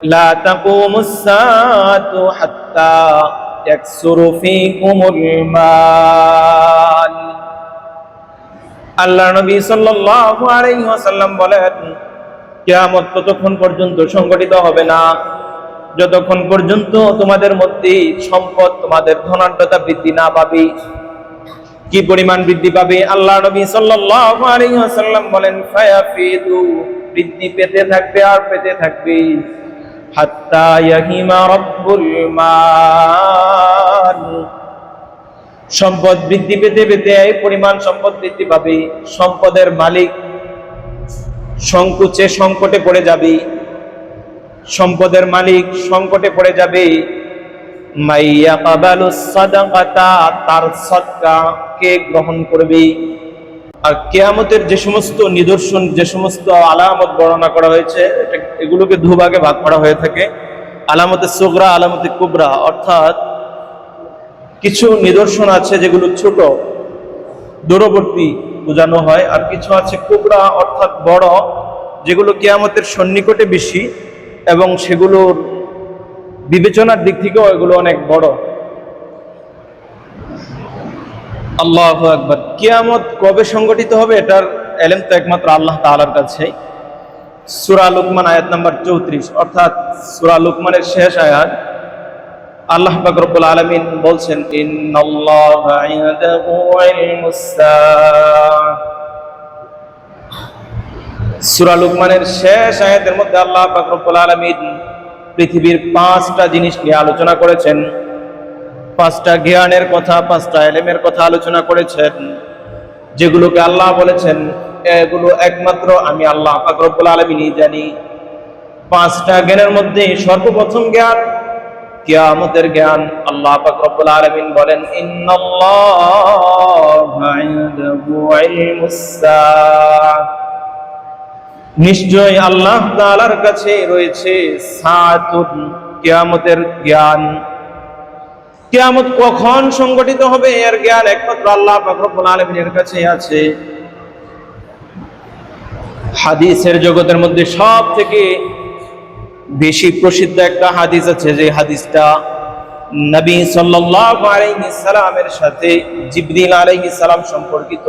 লা তাকুমুস সাআতু হাত্তা ইয়াকসুরু ফীকুমুল মাল। আল্লাহর নবী সাল্লাল্লাহু আলাইহি ওয়াসাল্লাম বলেন, কিয়ামত ততক্ষণ পর্যন্ত সংঘটিত হবে না যতক্ষণ পর্যন্ত তোমাদের মধ্যে সম্পদ, তোমাদের ধনাঢ্যতা বৃদ্ধি না পাবে। কি পরিমাণ বৃদ্ধি পাবে? আল্লাহর নবী সাল্লাল্লাহু আলাইহি ওয়াসাল্লাম বলেন, ফায়াফিদু, বৃদ্ধি পেতে থাকবে আর পেতে থাকবে, হাত্তা ইয়াহিমা রাব্বুল মাল। সম্পদ বৃদ্ধি পেতে পেতে এই পরিমাণ সম্পদ বৃদ্ধি পাবে, সম্পদের মালিক সংকোচে সংকটে পড়ে যাবে, সম্পদের মালিক সংকটে পড়ে যাবে। মাইয়া কাবালুস সাদাকাতা, তার সদকা কে গ্রহণ করবে? আর কিয়ামতের যে সমস্ত নিদর্শন, যে সমস্ত আলামত বর্ণনা করা হয়েছে, এগুলোকে দুভাগে ভাগ করা হয়ে থাকে। আলামতে সুগরা, আলামতে কুবরা, অর্থাৎ কিছু নিদর্শন আছে যেগুলো ছোট, দূরবর্তী বোঝানো হয়, আর কিছু আছে কুবরা অর্থাৎ বড়, যেগুলো কিয়ামতের সন্নিকটে বেশি এবং সেগুলোর বিবেচনার দিক থেকেও এগুলো অনেক বড়। আল্লাহু আকবার। কিয়ামত কবে সংগঠিত হবে এটার ইলম তো একমাত্র আল্লাহ তাআলার কাছে। সূরা লুকমান আয়াত নাম্বার 34, অর্থাৎ সূরা লুকমানের শেষ আয়াত। আল্লাহ পাক রব্বুল আলামিন বলছেন, ইন্নাল্লাহা ইনদাহু ইলমুস সাআহ। সূরা লুকমানের শেষ আয়াতের মধ্যে আল্লাহ পাক রব্বুল আলামিন পৃথিবীর 5টা জিনিস নিয়ে আলোচনা করেছেন, 5টা জ্ঞানের কথা, 5টা ইলমের কথা আলোচনা করেছেন, যেগুলোকে আল্লাহ বলেছেন এগুলো একমাত্র আমি আল্লাহ পাক রব্বুল আলামিনই জানি। 5টা জ্ঞানের মধ্যে সর্বপ্রথম জ্ঞান কিয়ামতের জ্ঞান। আল্লাহ পাক রব্বুল আলামিন বলেন, ইন্নাল্লাহা ইনদাহু ইলমুস সাআহ, নিশ্চয় আল্লাহ তাআলার কাছে রয়েছে সাআতুন, কিয়ামতের জ্ঞান। কিয়ামত কখন সংগঠিত হবে এর জ্ঞান একমাত্র আল্লাহ পাক রব্বুল আলামিনের কাছে আছে। হাদিসের জগতের মধ্যে সব থেকে বেশি প্রসিদ্ধ একটা হাদিস আছে, যে হাদিসটা নবী সাল্লাল্লাহু আলাইহি সাল্লামের সাথে জিবরিল আলাইহিস সালাম সম্পর্কিত।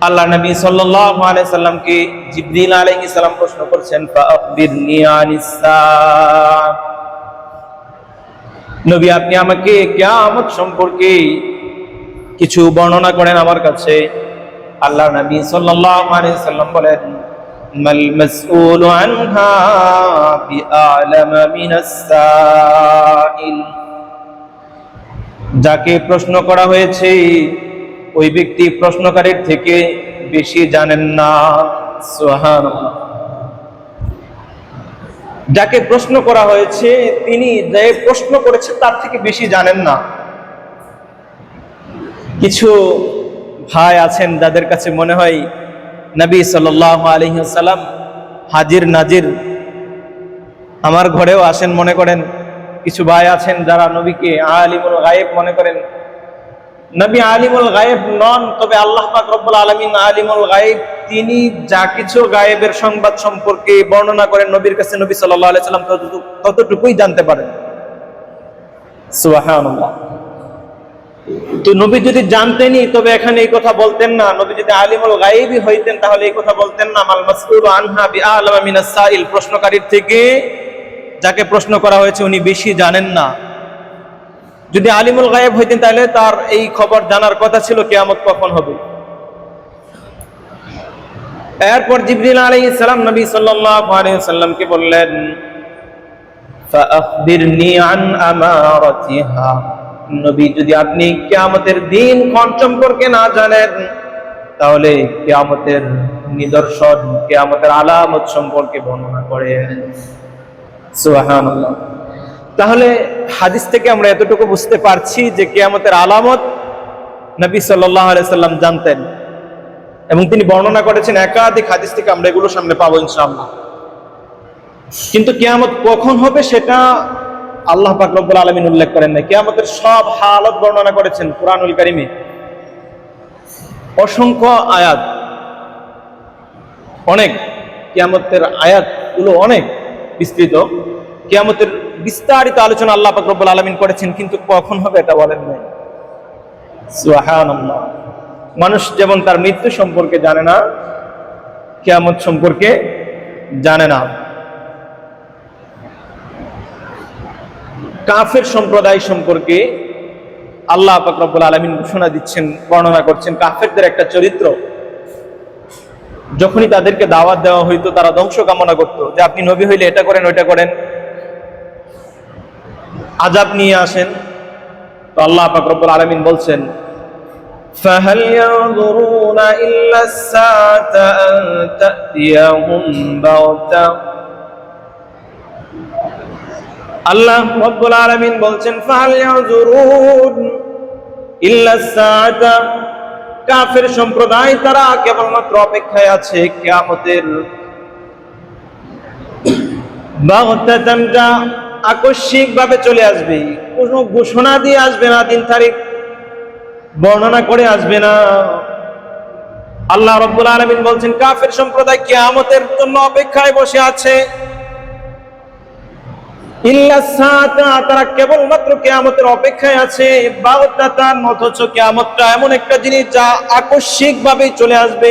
আল্লাহ নবী সাল্লাল্লাহু আলাইহি সাল্লামকে জিবরিল আলাইহিস সালাম প্রশ্ন করছেন, ফাআখবিরনি আনিস সাআহ, নবী আপনি আমাকে কিয়ামত সম্পর্কে কিছু বর্ণনা করেন আমার কাছে। আল্লাহ নবী সাল্লাল্লাহু আলাইহি সাল্লাম বলেন, মাল মাসউলু আনহা বিআলামা মিনাস সাইল, যাকে প্রশ্ন করা হয়েছে ওই ব্যক্তি প্রশ্নকারীর থেকে বেশি জানেন না। সুবহানাল্লাহ। যাকে প্রশ্ন করা হয়েছে তিনি যে প্রশ্ন করেছে তার থেকে বেশি জানেন না। কিছু ভাই আছেন যাদের কাছে মনে হয় নবী সাল্লাল্লাহু আলাইহি ওয়াসাল্লাম হাজির নাজির, আমার ঘরেও আসেন মনে করেন। কিছু ভাই আছেন যারা নবীকে আলিমুল গায়েব মনে করেন। নবী আলিমুল গায়েব নন, তবে আল্লাহ পাক রব্বুল আলামিন আলিমুল গায়েব। তিনি যা কিছু গায়েবের সংবাদ সম্পর্কে বর্ণনা করেন নবীর কাছে, নবী সাল্লাল্লাহু আলাইহি ওয়াসাল্লাম ততটুকুই জানতে পারেন। সুবহানাল্লাহ। তো নবী যদি জানতেনই তবে এখানে এই কথা বলতেন না। নবী যদি আলিমুল গায়েবই হইতেন তাহলে এই কথা বলতেন না, মাল মাসউলু আনহা বিআলামা মিনাস সাইল, প্রশ্নকারীর থেকে যাকে প্রশ্ন করা হয়েছে উনি বেশি জানেন না। যদি আলিমুল গায়েব হইতেন তাহলে তার এই খবর জানার কথা ছিল কিয়ামত কখন হবে। এরপর জিবরিল আলাইহিস সালাম নবী সাল্লাল্লাহু আলাইহি ওয়াসাল্লামকে বললেন, ফাআখবিরনি আন আমারাতিহা, নবী যদি আপনি কিয়ামতের দিন কোন সম্পর্কে না জানেন তাহলে কিয়ামতের নিদর্শন, কিয়ামতের আলামত সম্পর্কে বর্ণনা করেন। সুবহানাল্লাহ। তাহলে হাদিস থেকে আমরা এতটুকু বুঝতে পারছি যে কিয়ামতের আলামত নবী সাল্লাল্লাহু আলাইহি সাল্লাম জানতেন এবং তিনি বর্ণনা করেছেন একাধিক হাদিস থেকে, আমরা এগুলো সামনে পাবো ইনশাআল্লাহ। কিন্তু কিয়ামত কখন হবে সেটা আল্লাহ পাক রব্বুল আলামিন উল্লেখ করেন না। কিয়ামতের সব হালত বর্ণনা করেছেন কুরআনুল কারীমে, অসংখ্য আয়াত, অনেক কিয়ামতের আয়াত আয়াতগুলো অনেক বিস্তৃত, কিয়ামতের বিস্তারিত আলোচনা আল্লাহ পাক রব্বুল আলামিন করেছেন, কিন্তু কখন হবে এটা বলেন নাই। সুবহানাল্লাহ। মানুষ যেমন তার মৃত্যু সম্পর্কে জানে না, কিয়ামত সম্পর্কে জানে না। কাফের সম্প্রদায় সম্পর্কে আল্লাহ পাক রব্বুল আলামিন ঘোষণা দিচ্ছেন, বর্ণনা করছেন কাফেরদের একটা চরিত্র। যখনই তাদেরকে দাওয়াত দেওয়া হইতো তারা ধ্বংস কামনা করত, যে আপনি নবী হইলে এটা করেন ওইটা করেন, আযাব নিয়ে আসেন। তো আল্লাহ পাক রব্বুল আলামিন বলছেন, فَهَلْ يَنظُرُونَ إِلَّا السَّاعَةَ أَن تَأْتِيَهُم بَغْتَةً। আল্লাহ রাব্বুল আলামিন বলছেন, ফাহাল ইয়ানজুরুন ইল্লা সাআতা, কাফের সম্প্রদায় তারা কেবলমাত্র অপেক্ষায় আছে কিয়ামতের বাগতাতান, যা আকস্মিক ভাবে চলে আসবে, কোনো ঘোষণা দিয়ে আসবে না, দিন তারিখ বর্ণনা করে আসবে না। আল্লাহ রাব্বুল আলামিন বলছেন কাফের সম্প্রদায় কিয়ামতের জন্য অপেক্ষায় বসে আছে। ইল্লা সাআতা, তারা কেবলমাত্র কিয়ামতের অপেক্ষায় আছে। বাগতাতান, অথচ কিয়ামতটা এমন একটা জিনিস যা আকস্মিক ভাবে চলে আসবে।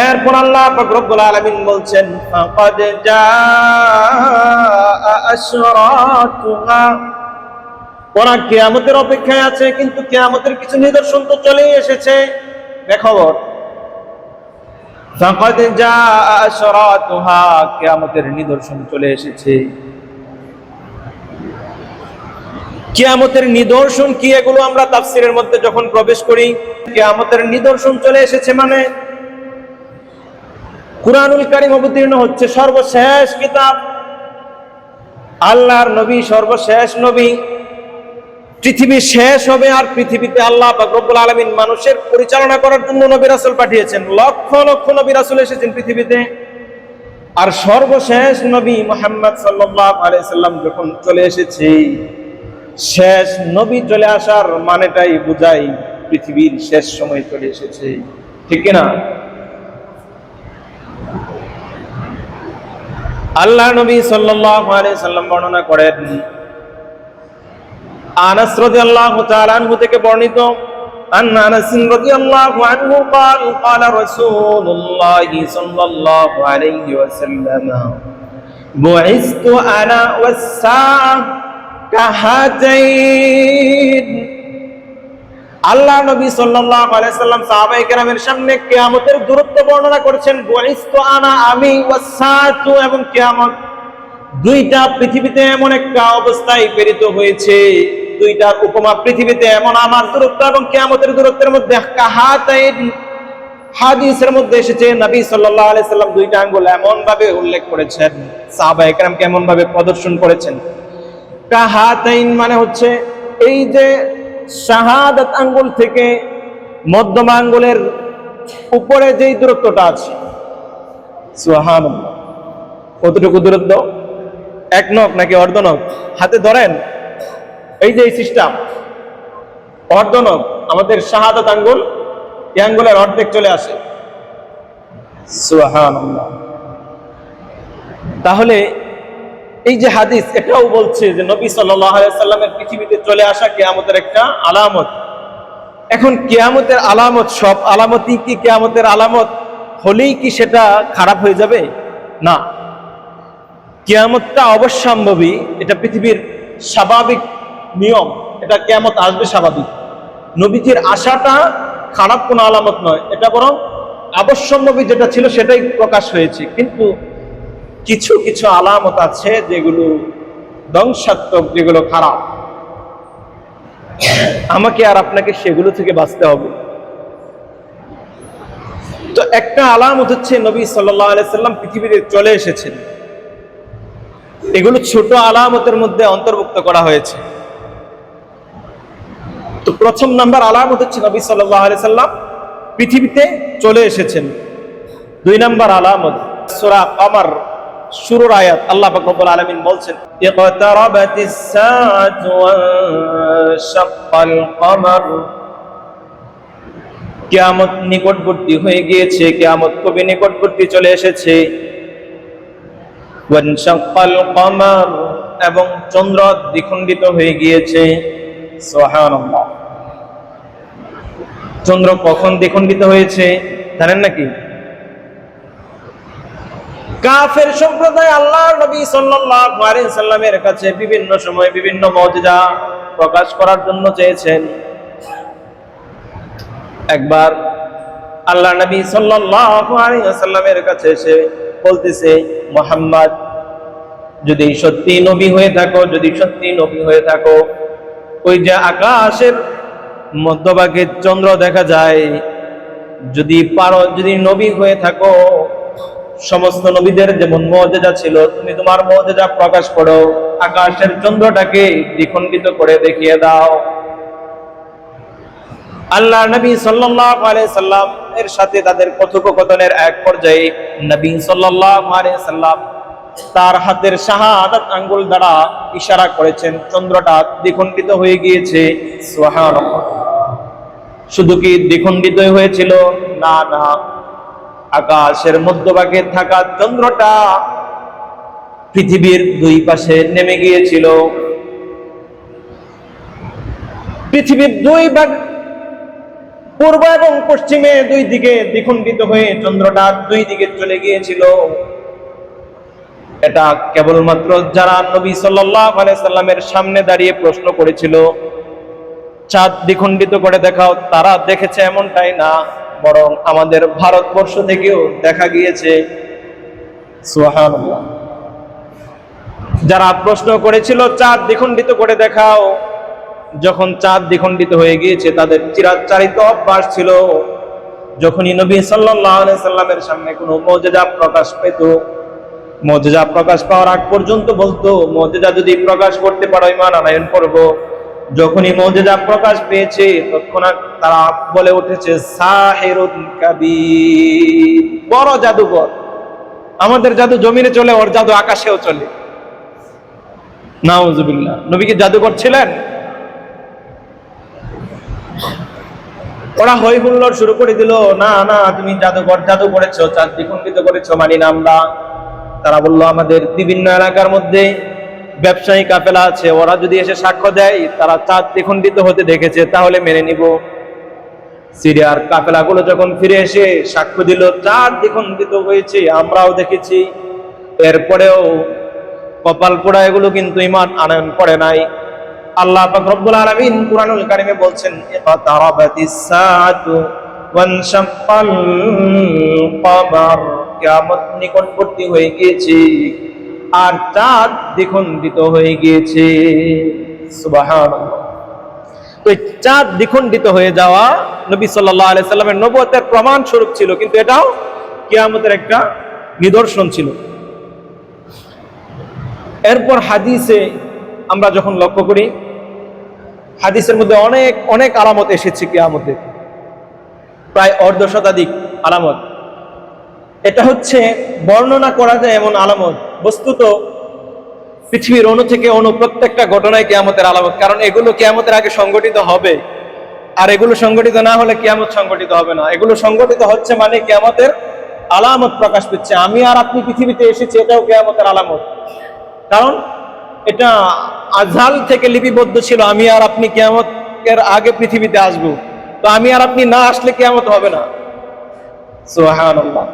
এরপর আল্লাহ পাক রব্বুল আলামিন বলছেন, ফাকাদ জাআ আশরাতুহা, ওরা কিয়ামতের অপেক্ষায় আছে, কিন্তু কিয়ামতের কিছু নিদর্শন তো চলেই এসেছে। বেখবর, ফাকাদ জাআ আশরাতুহা, কিয়ামতের নিদর্শন চলে এসেছে। কিয়ামতের নিদর্শন কি, এগুলো আমরা তাফসীরের মধ্যে যখন প্রবেশ করি, কিয়ামতের নিদর্শন চলে এসেছে মানে কুরআনুল কারীম অবতীর্ণ হচ্ছে, সর্বশেষ কিতাব, আল্লাহর নবী সর্বশেষ নবী, পৃথিবী শেষ হবে, আর পৃথিবীতে আল্লাহ পাক রব্বুল আলামিন মানুষের পরিচালনা করার জন্য নবী রাসূল পাঠিয়েছেন। লক্ষ লক্ষ নবী রাসূল এসেছেন পৃথিবীতে, আর সর্বশেষ নবী মুহাম্মদ সাল্লাল্লাহু আলাইহি সাল্লাম যখন চলে এসেছে, শেষ নবী চলে আসার মানেটাই বোঝায় পৃথিবীর শেষ সময় চলে এসেছে, ঠিক কি না? আল্লাহ নবী সাল্লাল্লাহু আলাইহি সাল্লাম বর্ণনা করেন, আনাস রাদিয়াল্লাহু তাআলা আনহু থেকে বর্ণিত, আন আনাস রাদিয়াল্লাহু আনহু قال قال رسول الله صلى الله عليه وسلم بعثت انا والساعه كهاتين। আল্লাহ নবী সাল্লাল্লাহু আলাইহি সাল্লাম সাহাবায়ে কেরামের সামনে কিয়ামতের দূরত্ব বর্ণনা করেছেন। বুইস্তু আনা, আমি, ওয়াসাতু, এবং কিয়ামত, দুইটা পৃথিবীতে এমন একটা অবস্থায় প্রেরিত হয়েছে, দুইটার উপমা পৃথিবীতে এমন আমার দূরত্ব এবং কিয়ামতের দূরত্বের মধ্যে কাহাতাইন। হাদিসের মধ্যে এসেছে নবী সাল্লাল্লাহু আলাইহি সাল্লাম দুইটা আঙ্গুল এমন ভাবে উল্লেখ করেছেন, সাহাবায়ে কেরামকে এমন ভাবে প্রদর্শন করেছেন। কাহাতাইন মানে হচ্ছে এই যে শাহাদাত আঙ্গুল থেকে মধ্যমা আঙ্গুলের উপরে যেই দূরত্বটা আছে, সুবহানাল্লাহ, কতটুকু দূরত্ব? এক নখ নাকি অর্ধ নখ? হাতে ধরেন, এই যে এই সিস্টেম, অর্ধ নখ, আমাদের শাহাদাত আঙ্গুল, এই আঙ্গুলের অর্ধেক চলে আসে। সুবহানাল্লাহ। তাহলে এই যে হাদিস, এটাও বলছে যে নবী সাল্লাল্লাহু আলাইহি সাল্লামের পৃথিবীতে চলে আসা কিয়ামতের একটা আলামত। এখন কিয়ামতের আলামত, সব আলামতই কি কিয়ামতের আলামত হলেই কি সেটা খারাপ হয়ে যাবে? না, কিয়ামতটা অবশ্যম্ভাবী, এটা পৃথিবীর স্বাভাবিক নিয়ম, এটা কিয়ামত আসবে স্বাভাবিক। নবীজির আশাটা খারাপ কোনো আলামত নয়, এটা বরং অবশ্যম্ভাবী যেটা ছিল সেটাই প্রকাশ হয়েছে। কিন্তু কিছু কিছু আলামত আছে যেগুলো ধ্বংসাত্মক, যেগুলো খারাপ, আমাকে আর আপনাকে সেগুলো থেকে বাঁচতে হবে। তো একটা আলামত হচ্ছে নবী সাল্লাল্লাহু আলাইহি সাল্লাম পৃথিবীতে চলে এসেছেন। এগুলো ছোট আলামতের মধ্যে অন্তর্ভুক্ত করা হয়েছে। তো প্রথম নাম্বার আলামত হচ্ছে নবী সাল্লাল্লাহু আলাইহি সাল্লাম পৃথিবীতে চলে এসেছেন। দুই নাম্বার আলামত সূরা কমর শুরুর আয়াত, আল্লাহ পাক রব্বুল আলামিন বলছেন, ইকতারাবাতিস সাআতু ওয়াশাক্কাল কমর, কিয়ামত নিকটবর্তী হয়ে গিয়েছে, কিয়ামত খুবই নিকটবর্তী চলে এসেছে। ওয়ানশাক্কাল কমার, এবং চন্দ্র দ্বিখণ্ডিত হয়ে গিয়েছে। সুবহানাল্লাহ। চন্দ্র কখন দ্বিখণ্ডিত হয়েছে জানেন নাকি? কাফের সম্প্রদায় আল্লাহর নবী সাল্লাল্লাহু আলাইহি সাল্লামের কাছে বিভিন্ন সময় বিভিন্ন মুজিজা প্রকাশ করার জন্য চেয়েছেন। একবার আল্লাহর নবী সাল্লাল্লাহু আলাইহি সাল্লামের কাছে এসে বলতেছে, মুহাম্মদ, যদি সত্যি নবী হয়ে থাকো, যদি সত্যি নবী হয়ে থাকো, ওই যে আকাশের মধ্যভাগে চন্দ্র দেখা যায়, যদি পারো, যদি নবী হয়ে থাকো, সমস্ত নবীদের যেমন মুজিজা ছিল, তুমি তোমার মুজিজা প্রকাশ করো, আকাশের চন্দ্রটাকে দ্বিখণ্ডিত করে দেখিয়ে দাও। আল্লাহ নবী সাল্লাল্লাহু আলাইহি সাল্লাম এর সাথে তাদের কথোপকথনের এক পর্যায়ে নবী সাল্লাল্লাহু আলাইহি সাল্লাম তার হাতের শাহাদাত আঙ্গুল দ্বারা ইশারা করেছেন, চন্দ্রটা দ্বিখণ্ডিত হয়ে গিয়েছে। সুবহানাল্লাহ। শুধু কি দ্বিখণ্ডিত হয়েছিল? না না, আকাশের মধ্যভাগে থাকা চন্দ্রটা পৃথিবীর দুই পাশে নেমে গিয়েছিল। পৃথিবীর দুই ভাগ, পূর্ব এবং পশ্চিমে দুই দিকে দ্বিখণ্ডিত হয়ে চন্দ্রটা দুই দিকে চলে গিয়েছিল। এটা কেবলমাত্র যারা নবী সাল্লাল্লাহু আলাইহি সাল্লামের সামনে দাঁড়িয়ে প্রশ্ন করেছিল, চাঁদ দ্বিখণ্ডিত করে দেখাও, তারা দেখেছে এমনটাই না, বরং আমাদের ভারতবর্ষ থেকেও দেখা গিয়েছে। সুবহানাল্লাহ। যারা প্রশ্ন করেছিল চাঁদ দ্বিখণ্ডিত করে দেখাও, যখন চাঁদ দ্বিখণ্ডিত হয়ে গিয়েছে, তাদের চিরাচরিত অভ্যাস ছিল, যখনই নবী সাল্লাল্লাহু আলাইহি সাল্লামের সামনে কোনো মুজিজা প্রকাশ পেত, মুজিজা প্রকাশ পাওয়ার আগ পর্যন্ত বলতো, মুজিজা যদি প্রকাশ করতে পারো ঈমান আনয়ন করব। যখনই মুজিজা প্রকাশ পেয়েছে, তৎক্ষণাৎ তারা বলে উঠেছে, সাহিরুন কাবীর, বড় জাদুকর। আমাদের জাদু জমিনে চলে, ওর জাদু আকাশেও চলে। নাউজুবিল্লাহ। নবী কি জাদুকর ছিলেন? ওরা হই হুল্লোড় শুরু করে দিল, না না, তুমি জাদুকর, জাদু করেছো, চাঁদ দ্বিখণ্ডিত করেছো, মানি না আমরা। তারা বলল, আমাদের বিভিন্ন এলাকার মধ্যে ব্যবসায়ী কাফেলা আছে, ওরা যদি এসে সাক্ষ্য দেয় তারা চাঁদ দ্বিখণ্ডিত হতে দেখেছে, তাহলে মেনে নিব। সিরিয়ার কাফেলাগুলো যখন ফিরে এসে সাক্ষ্য দিল চাঁদ দ্বিখণ্ডিত হয়েছে, আমরাও দেখেছি, এরপরেও কপাল পোড়া এগুলো কিন্তু ঈমান আনয়ন করে নাই। আল্লাহ পাক রব্বুল আলামিন কুরআনুল কারীমে বলছেন, ইকতারাবাতিস সাআতু ওয়ানশাক্কাল কমার, কিয়ামত নিকটবর্তী হয়ে গিয়েছে আর চাঁদ দ্বিখণ্ডিত হয়ে গিয়েছে। সুবহানাল্লাহ। তো চাঁদ দ্বিখণ্ডিত হয়ে যাওয়া নবী সাল্লাল্লাহু আলাইহি সাল্লামের নবুয়তের প্রমাণ স্বরূপ ছিল, কিন্তু এটাও কিয়ামতের একটা নিদর্শন ছিল। এরপর হাদিসে আমরা যখন লক্ষ্য করি, হাদিসের মধ্যে অনেক অনেক আলামত এসেছে কিয়ামতের, প্রায় অর্ধশতাধিক আলামত। এটা হচ্ছে বর্ণনা করা যায় এমন আলামত, বস্তুত পৃথিবীর অণু থেকে অণু প্রত্যেকটা ঘটনায় কিয়ামতের আলামত, কারণ এগুলো কিয়ামতের আগে সংগঠিত হবে, আর এগুলো সংগঠিত না হলে কিয়ামত সংগঠিত হবে না। এগুলো সংগঠিত হচ্ছে মানে কিয়ামতের আলামত প্রকাশ পেচ্ছে। আমি আর আপনি পৃথিবীতে এসেছি, এটাও কিয়ামতের আলামত, কারণ এটা আজহাল থেকে লিপিবদ্ধ ছিল, আমি আর আপনি কিয়ামতের আগে পৃথিবীতে আসবো। তো আমি আর আপনি না আসলে কিয়ামত হবে না। সুবহানাল্লাহ।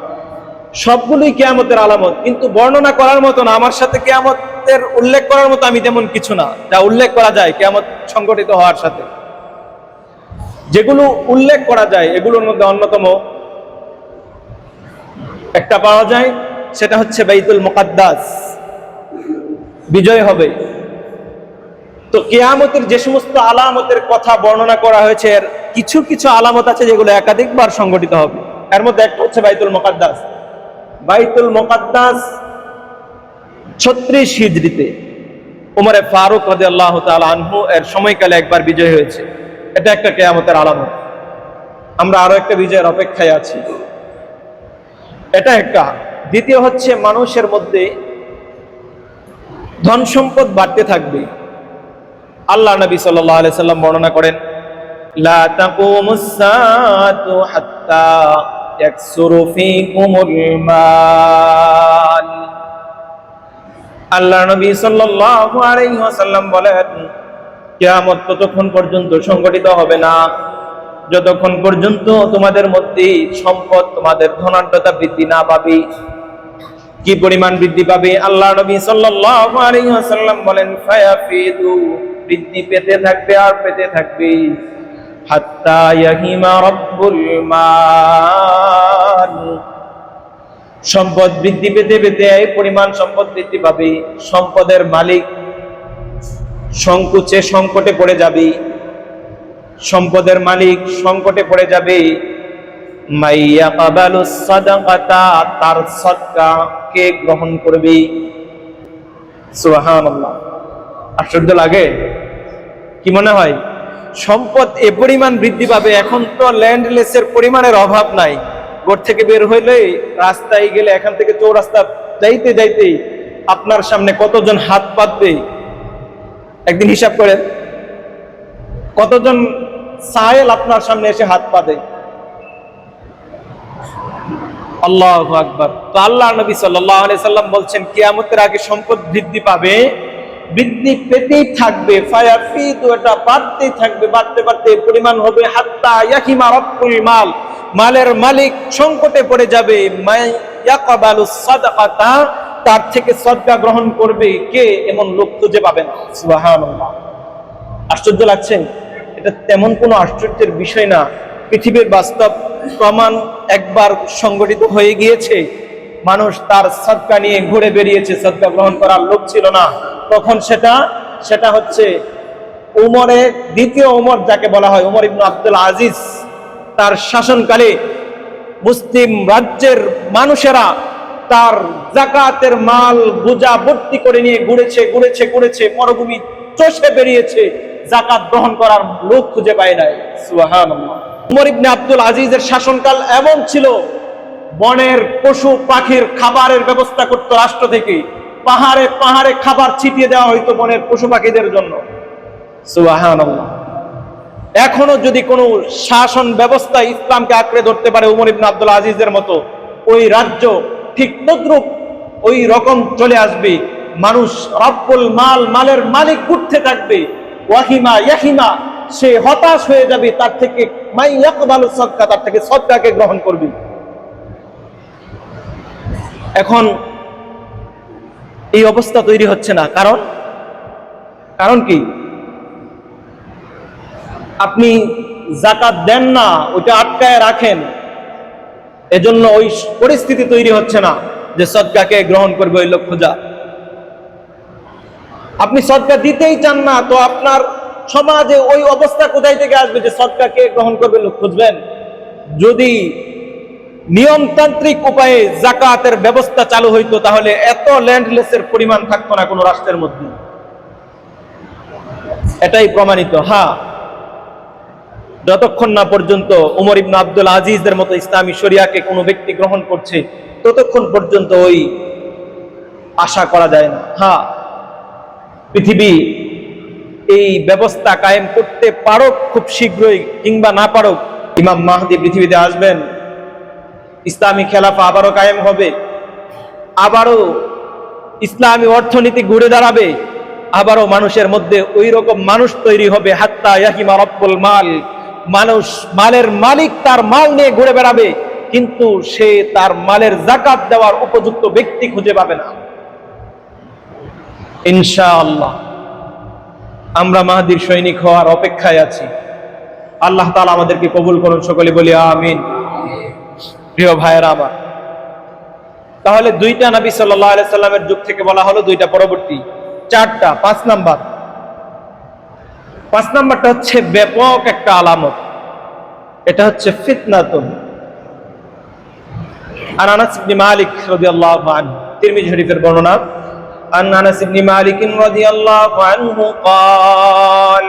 সবগুলোই কিয়ামতের আলামত, কিন্তু বর্ণনা করার মতো না, আমার সাথে কিয়ামতের উল্লেখ করার মতো আমি তেমন কিছু না যা উল্লেখ করা যায় কিয়ামত সংগঠিত হওয়ার সাথে। যেগুলো উল্লেখ করা যায় এগুলোর মধ্যে অন্যতম একটা পাওয়া যায়, সেটা হচ্ছে বাইতুল মুকাদ্দাস বিজয় হবে। তো কিয়ামতের যে সমস্ত আলামতের কথা বর্ণনা করা হয়েছে, এর কিছু কিছু আলামত আছে যেগুলো একাধিকবার সংগঠিত হবে। এর মধ্যে একটা হচ্ছে বাইতুল মুকাদ্দাস। বাইতুল মুকাদ্দাস 36 হিজরিতে উমরে ফারুক রাদিয়াল্লাহু তাআলা আনহু এর সময়কালে একবার বিজয় হয়েছে। এটা একটা কিয়ামতের আলামত। আমরা আরো একটা বিজয়ের অপেক্ষায় আছি, এটা একটা। দ্বিতীয় হচ্ছে মানুষের মধ্যে ধন সম্পদ বাড়তে থাকবে। আল্লাহ নবী সাল্লাল্লাহু আলাইহি সাল্লাম বর্ণনা করেন, লা তাকুমুস সাআতু হাত্তা ইয়াকসুরু ফীকুমুল মাল। আল্লাহ নবী সাল্লাল্লাহু আলাইহি ওয়াসাল্লাম বলেন, কিয়ামত ততক্ষণ পর্যন্ত সংঘটিত হবে না যতক্ষণ পর্যন্ত তোমাদের মধ্যে সম্পদ, তোমাদের ধনাঢ্যতা বৃদ্ধি না পাবে। কি পরিমাণ বৃদ্ধি পাবে? আল্লাহ নবী সাল্লাল্লাহু আলাইহি ওয়াসাল্লাম বলেন, ফায়াফিদু, বৃদ্ধি পেতে থাকবে আর পেতে থাকবে, হাত্তা ইয়াহিমা রাব্বুল মাল। সম্পদ বৃদ্ধি পেতে পেতে এই পরিমাণ সম্পদ বৃদ্ধি পাবে, সম্পদের মালিক সংকোচে সংকটে পড়ে যাবে, সম্পদের মালিক সংকটে পড়ে যাবে। মাইয়া কাবালুস সাদাকাতা, তার সদকা কে গ্রহণ করবে? সুবহানাল্লাহ। আশ্চর্য লাগে, কি মনে হয়? সম্পদ এ পরিমাণ বৃদ্ধি পাবে। এখন তো ল্যান্ডলেসের পরিমাণের অভাব নাই। ঘর থেকে বের হইলে, রাস্তায় গেলে, এখান থেকে চৌরাস্তা যাইতে যাইতে আপনার সামনে কতজন হাত পাতবে একদিন হিসাব করেন। কতজন সায়েল আপনার সামনে এসে হাত পাতে। আল্লাহু আকবার। তো আল্লাহ নবী সাল্লাল্লাহু আলাইহি সাল্লাম বলছেন, কিয়ামতের আগে সম্পদ বৃদ্ধি পাবে, বৃদ্ধি পেতেই থাকবে, ফায়াফিদু, এটা বাড়তেই থাকবে, বাড়তে বাড়তে পরিমাণ হবে হাত্তা ইয়াকিমা রাব্বুল মাল, মালের মালিক সংকটে পড়ে যাবে। ইয়াকবালুস সাদাকাতা, তার থেকে সদকা গ্রহণ করবে কে? এমন লোক খুঁজে পাবেন। সুবহানাল্লাহ। আশ্চর্য লাগছে? এটা তেমন কোনো আশ্চর্যের বিষয় না। পৃথিবীর বাস্তব প্রমাণ একবার সংগঠিত হয়ে গিয়েছে। মানুষ তার সদকা নিয়ে ঘুরে বেরিয়েছে, সদকা গ্রহণ করার লোক ছিল না। তখন সেটা হচ্ছে উমরের, দ্বিতীয় উমর যাকে বলা হয়, উমর ইবনে আব্দুল আজিজ, তার শাসনকালে মুসলিম রাজ্যের মানুষেরা তার যাকাতের মাল বোঝা ভর্তি করে নিয়ে ঘুরেছে, মরুভূমি চষে বেরিয়েছে, যাকাত গ্রহণ করার লোক খুঁজে পায় নাই। সুবহানাল্লাহ। উমর ইবনে আব্দুল আজিজের শাসনকাল এমন ছিল, বনের পশু পাখির খাবারের ব্যবস্থা করত রাষ্ট্র থেকে, পাহাড়ে পাহাড়ে খাবার ছিটিয়ে দেওয়া হইতো বনের পশু পাখিদের জন্য। সুবহানাল্লাহ। এখনো যদি কোনো শাসন ব্যবস্থা ইসলামকে আঁকড়ে ধরতে পারে উমর ইবনে আব্দুল আজিজের মতো, ওই রাজ্য ঠিক তদ্রূপ ওই রকম চলে আসবে। মানুষ রাব্বুল মাল, মালের মালিক উঠতে থাকবে, ওয়াহিমা ইয়াহিমা, সে হতাশ হয়ে যাবে, তার থেকে মাই ইয়াকবালু সদকা, তার থেকে সদকাকে গ্রহণ করবে। এখন এই অবস্থা তৈরি হচ্ছে না, কারণ কি? আপনি যাকাত দেন না, ওইটা আটকায় রাখেন, এজন্য ওই পরিস্থিতি তৈরি হচ্ছে না যে সদকাকে গ্রহণ করবে ওই লোক খোঁজা। আপনি সদকা দিতেই চান না, তো আপনার সমাজে ওই অবস্থা কোথায় থেকে আসবে যে সদকাকে গ্রহণ করবে লোক খুঁজবেন? যদি নিয়মতান্ত্রিক উপায়ে যাকাতের ব্যবস্থা চালু হইতো, তাহলে এত ল্যান্ডলেসের পরিমাণ থাকতো না কোনো রাষ্ট্রের মধ্যে। এটাই প্রমাণিত। হ্যাঁ, যতক্ষণ না পর্যন্ত উমর ইবনে আব্দুল আজিজের মতো ইসলামী শরিয়াকে কোনো ব্যক্তি গ্রহণ করছে, ততক্ষণ পর্যন্ত ওই আশা করা যায় না। হ্যাঁ, পৃথিবী এই ব্যবস্থা কায়েম করতে পারুক খুব শীঘ্রই, কিংবা না পারুক, ইমাম মাহদি পৃথিবীতে আসবেন, ইসলামী খেলাফা আবারও কায়েম হবে, আবারও ইসলামী অর্থনীতি ঘুরে দাঁড়াবে, আবারও মানুষের মধ্যে ওই রকম মানুষ তৈরি হবে, হাত্তা ইয়াহিমা রাব্বুল মাল, মানুষ মালের মালিক তার মাল নিয়ে ঘুরে বেড়াবে, কিন্তু সে তার মালের যাকাত দেওয়ার উপযুক্ত ব্যক্তি খুঁজে পাবে না। ইনশাআল্লাহ আমরা মাহদির সৈনিক হওয়ার অপেক্ষায় আছি। আল্লাহ তাআলা আমাদেরকে কবুল করুন, সকলে বলি আমিন। প্রিয় ভাইয়েরা আমার, তাহলে দুইটা নবী সাল্লাল্লাহু আলাইহি সাল্লামের যুগ থেকে বলা হলো, দুইটা পরবর্তী, চারটা। পাঁচ নাম্বারটা হচ্ছে ব্যাপক একটা আলামত, এটা হচ্ছে ফিতনাতুন। আন আনাস ইবনে মালিক রাদিয়াল্লাহু আনহু, তিরমিজি শরীফের বর্ণনা, আন আনাস ইবনে মালিক রাদিয়াল্লাহু আনহু قال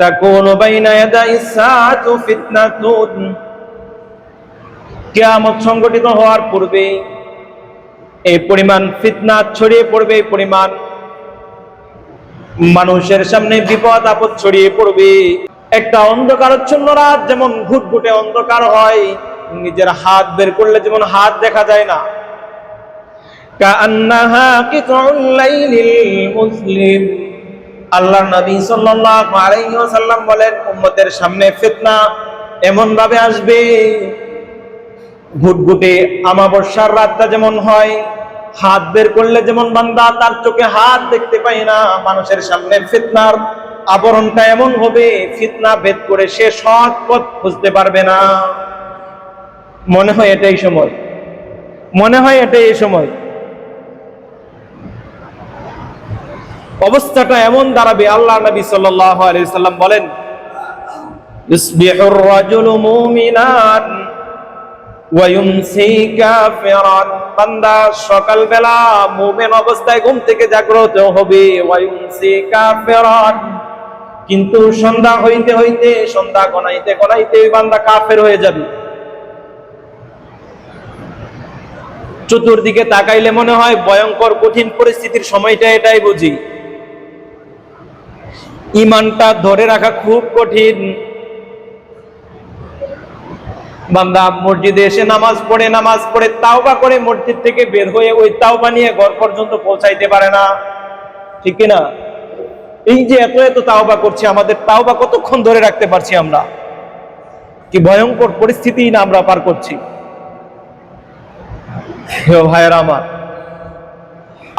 তাকুনু বাইনা ইয়াদাই সাআতু ফিতনাতুন, কিয়ামত সংঘটিত হওয়ার পূর্বে এই পরিমাণ ফিতনা ছড়িয়ে পড়বে, এই পরিমাণ মানুষের সামনে বিপদ আপদ ছড়িয়ে পড়বে। একটা অন্ধকারাচ্ছন্ন রাত যেমন ঘুটঘুটে অন্ধকার হয়, নিজের হাত বের করলে যেমন হাত দেখা যায় না, কাআন্নাহা কিতউল লাইলিল মুসলিম। আল্লাহর নবী সাল্লাল্লাহু আলাইহি ওয়াসাল্লাম বলেন, উম্মতের সামনে ফিতনা এমন ভাবে আসবে, ঘুটঘুটে আমাবস্যার রাতটা যেমন হয়, হাত বের করলে যেমন বান্দা তার চোখে হাত দেখতে পায় না, মানুষের সামনে ফিতনার আবরণটা এমন হবে, ফিতনা ভেদ করে সে সৎ পথ খুঁজতে পারবে না। মনে হয় এটাই সময়, মনে হয় এটাই এই সময়। অবস্থাটা এমন দাঁড়াবে, আল্লাহ নবী সাল্লাল্লাহু আলাইহি ওয়াসাল্লাম বলেন, ইসবিহুর রাজুলু মুমিনান ওয়া ইউমসি কাফিরান। বান্দা সকালবেলা মুমিন অবস্থায় ঘুম থেকে জাগ্রত হবে, ওয়া ইউমসি কাফিরান, কিন্তু সন্ধ্যা হইতে হইতে, সন্ধ্যা গনাইতে গনাইতে বান্দা কাফের হয়ে যাবে। চতুর্দিকে তাকাইলে মনে হয় ভয়ঙ্কর কঠিন পরিস্থিতির সময়টা, এটাই বুঝি। ঈমানটা ধরে রাখা খুব কঠিন। বান্দা মসজিদে এসে নামাজ পড়ে তাওবা করে মসজিদ থেকে বের হয়ে ওই তাওবা নিয়ে ঘর পর্যন্ত পৌঁছাইতে পারে না, ঠিক কিনা? এই যে এত এত তাওবা করছি, আমাদের তাওবা কতক্ষণ ধরে রাখতে পারছি আমরা? কি ভয়ঙ্কর পরিস্থিতি না আমরা পার করছি। ভাইয়েরা আমার,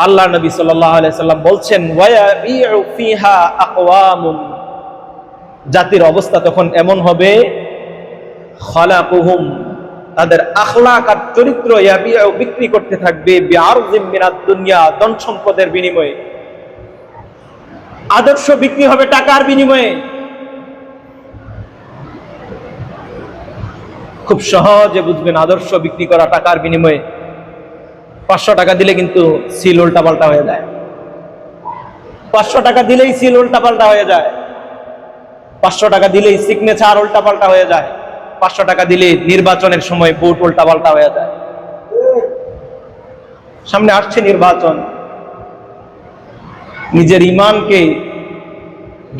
আল্লাহ নবী সাল্লাল্লাহু আলাইহি সাল্লাম বলছেন, ওয়ায়াবিউ ফিহা আকওয়ামুন, জাতির অবস্থা তখন এমন হবে, খালাকুহুম, তাদের আখলাক আর চরিত্র, ইয়াবিউ, বিক্রি করতে থাকবে, বিআরজিম মিনাদ দুনিয়া, ধন সম্পদের বিনিময়ে। আদর্শ বিক্রি হবে টাকার বিনিময়ে। খুব সহজে বুঝবেন আদর্শ বিক্রি করা টাকার বিনিময়ে। 500 টাকা দিলে কিন্তু সিল উল্টা পাল্টা হয়ে যায়। 500 টাকা দিলেই সিল উল্টা পাল্টা হয়ে যায়। 500 টাকা দিলেই সিগনেচার উল্টা পাল্টা হয়ে যায়। 500 টাকা দিলে নির্বাচনের সময় ভোট উল্টা পাল্টা হয়ে যায়। সামনে আসছে নির্বাচন, নিজের ঈমানকে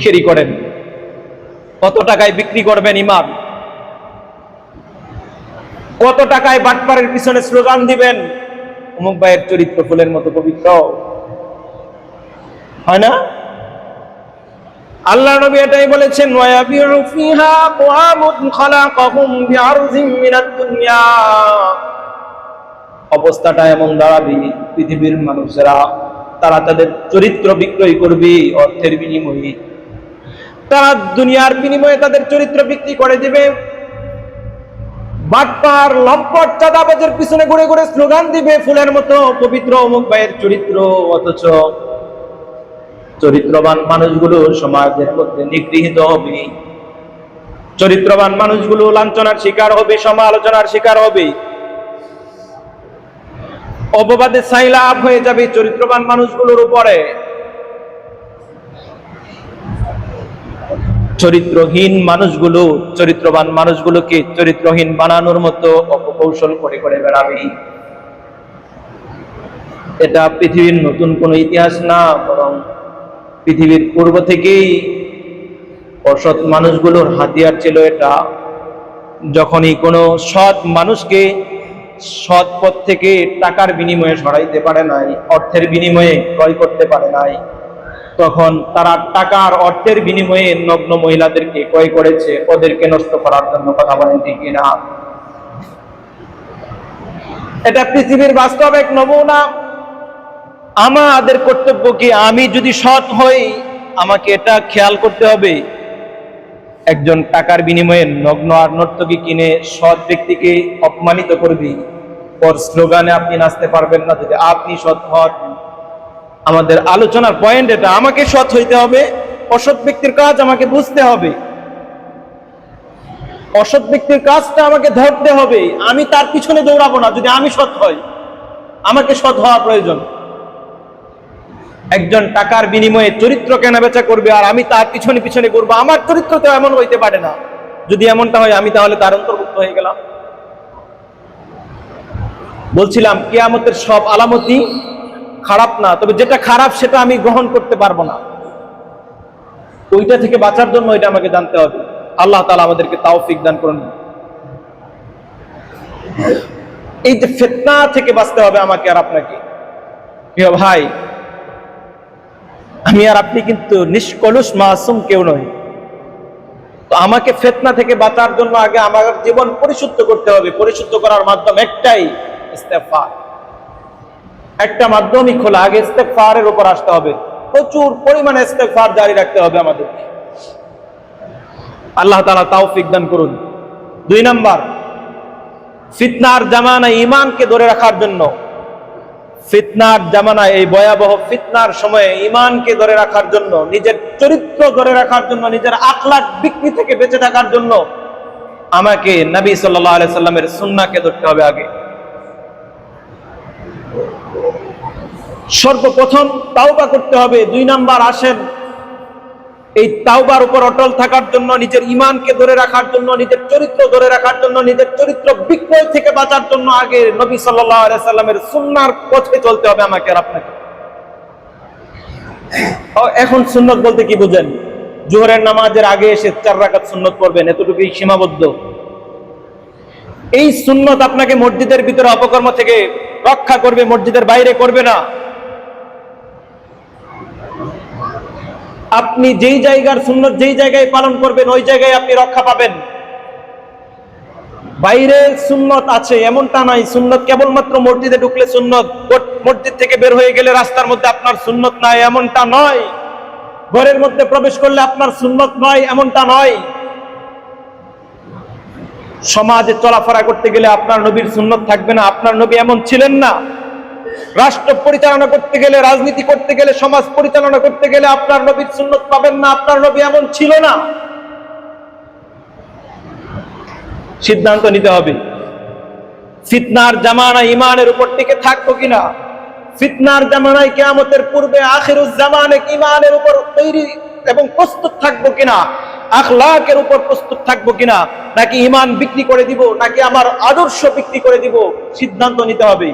খেরি করেন। কত টাকায় বিক্রি করবেন ঈমান? কত টাকায় বাটপারের পিছনে স্লোগান দিবেন, অমুক ভাইয়ের চরিত্র ফুলের মতো পবিত্র, হয় না? আল্লাহ নবী এটাই বলেছেন, ওয়ায়াবিউ ফিহা আকওয়ামুন খালাকাহুম বিআরজিম মিনাদ দুনিয়া। অবস্থাটা এমন দাঁড়াবে, পৃথিবীর মানুষেরা তারা তাদের চরিত্র বিক্রয় করবে অর্থের বিনিময়ে। তারা দুনিয়ার বিনিময়ে তাদের চরিত্র বিক্রি করে দিবে। বাটপার লম্পট চাঁদাবাজের পিছনে ঘুরে ঘুরে স্লোগান দিবে, ফুলের মতো পবিত্র অমুক ভাইয়ের চরিত্র, অথচ চরিত্রবান মানুষগুলো সমাজের মধ্যে নিগৃহীত হবে। চরিত্রবান মানুষগুলো লাঞ্ছনার শিকার হবে, সমালোচনার শিকার হবে, অপবাদে সাইলাব হয়ে যাবে চরিত্রবান মানুষগুলোর উপরে। চরিত্রহীন মানুষগুলো চরিত্রবান মানুষগুলোকে চরিত্রহীন বানানোর মতো অপকৌশল করে করে বেড়াবে। এটা পৃথিবীর নতুন কোনো ইতিহাস না, বরং পৃথিবীর পূর্ব থেকেই অসৎ মানুষগুলোর হাতিয়ার ছিল এটা। যখনই কোনো সৎ মানুষকে সৎ পথ থেকে টাকার বিনিময়ে সরাইতে পারে নাই, অর্থের বিনিময়ে ক্রয় করতে পারে নাই, তখন তারা টাকার অর্থের বিনিময়ে নগ্ন মহিলাদেরকে ক্রয় করেছে, ওদেরকে নষ্ট করার জন্য। কথা বলেন ঠিক কিনা? এটা পৃথিবীর বাস্তব এক নমুনা। আমাদের কর্তব্য কি, আমি যদি সৎ হই আমাকে এটা খেয়াল করতে হবে, একজন টাকার বিনিময়ে নগ্ন আর নর্তকী কিনে সৎ ব্যক্তিকে অপমানিত করবি, ওর স্লোগানে আপনি নাচতে পারবেন না যদি আপনি সৎ হন। আমাদের আলোচনার পয়েন্ট এটা, আমাকে সৎ হইতে হবে, অসৎ ব্যক্তির কাজ আমাকে বুঝতে হবে, অসৎ ব্যক্তির কাজটা আমাকে ধরতে হবে। আমি তার পিছনে দৌড়াবো না। যদি আমি সৎ হই, আমাকে সৎ হওয়া প্রয়োজন। একজন টাকার বিনিময়ে চরিত্র কেনা বেচা করবে আর আমি তার পিছনে পিছনে করবো, আমার চরিত্র তো এমন হইতে পারে না। যদি এমনটা হয় আমি তাহলে তার অন্তর্ভুক্ত হয়ে গেলাম। বলছিলাম কিয়ামতের সব আলামতই খারাপ না, তবে যেটা খারাপ সেটা আমি গ্রহণ করতে পারবো না। ওইটা থেকে বাঁচার জন্য এটা আমাকে জানতে হবে। আল্লাহ তাআলা আমাদেরকে তৌফিক দান করুন। এই যে ফিতনা থেকে বাঁচতে হবে আমাকে আর আপনাকে। প্রিয় ভাই, আমি আর আপনি কিন্তু নিষ্কলুষ মাসুম কেউ নই। তো আমাকে ফিতনা থেকে বাঁচার জন্য আগে আমার জীবন পরিশুদ্ধ করতে হবে। পরিশুদ্ধ করার মাধ্যম একটাই, ইস্তেগফার। একটা মাধ্যমই খোলা, আগে ইস্তেগফারের উপর আসতে হবে। প্রচুর পরিমাণে ইস্তেগফার জারি রাখতে হবে আমাদের। আল্লাহ তাআলা তৌফিক দান করুন। 2 নাম্বার, ফিতনার জামানায় ঈমানকে ধরে রাখার জন্য, ফিতনার জামানায়, এই ভয়াবহ ফিতনার সময়ে ঈমানকে ধরে রাখার জন্য, নিজের চরিত্র ধরে রাখার জন্য, নিজের আখলাক বিকৃতি থেকে বেঁচে থাকার জন্য আমাকে নবী সাল্লাল্লাহু আলাইহি সাল্লামের সুন্নাহকে ধরতে হবে আগে। সর্বপ্রথম তাওবা করতে হবে। 2 নাম্বার আসেন, এই তাওবার উপর অটল থাকার জন্য, নিজের ঈমানকে ধরে রাখার জন্য, নিজের চরিত্র ধরে রাখার জন্য, নিজের চরিত্র বিকৃতি থেকে বাঁচার জন্য আগে নবী সাল্লাল্লাহু আলাইহি সাল্লামের সুন্নাহর পথে চলতে হবে আমাকে আর আপনাকে। এখন সুন্নাত বলতে কি বুঝেন? জোহরের নামাজের আগে এসে 4 রাকাত সুন্নাত পড়বেন, এতটুকুই সীমাবদ্ধ। এই সুন্নাত আপনাকে মসজিদের ভিতরে অপকর্ম থেকে রক্ষা করবে, মসজিদের বাইরে করবে না। আপনি যেই জায়গার সুন্নাত যেই জায়গায় পালন করবেন, ওই জায়গায় আপনি রক্ষা পাবেন। বাইরে সুন্নাত আছে এমনটা নাই, সুন্নাত কেবলমাত্র মসজিদে ঢুকলে সুন্নাত, মসজিদ থেকে বের হয়ে গেলে রাস্তার মধ্যে আপনার সুন্নাত নাই, এমনটা নয়। ঘরের মধ্যে প্রবেশ করলে আপনার সুন্নাত নয়, এমনটা নয়। সমাজে চলাফেরা করতে গেলে আপনার নবীর সুন্নাত থাকবে না, আপনার নবী এমন ছিলেন না। রাষ্ট্র পরিচালনা করতে গেলে, রাজনীতি করতে গেলে, সমাজ পরিচালনা করতে গেলে আপনার নবীর সুন্নাত পাবেন না, আপনার নবী এমন ছিল না। সিদ্ধান্ত নিতে হবে, ফিতনার জামানায় ঈমানের উপর টিকে থাকবো কিনা। ফিতনার জামানায় কিয়ামতের পূর্বে আখিরুজ জামানে ঈমানের উপর তৈরি এবং প্রস্তুত থাকবো কিনা, আখলাকের উপর প্রস্তুত থাকবো কিনা, নাকি ঈমান বিক্রি করে দিব, নাকি আমার আদর্শ বিক্রি করে দিব, সিদ্ধান্ত নিতে হবে।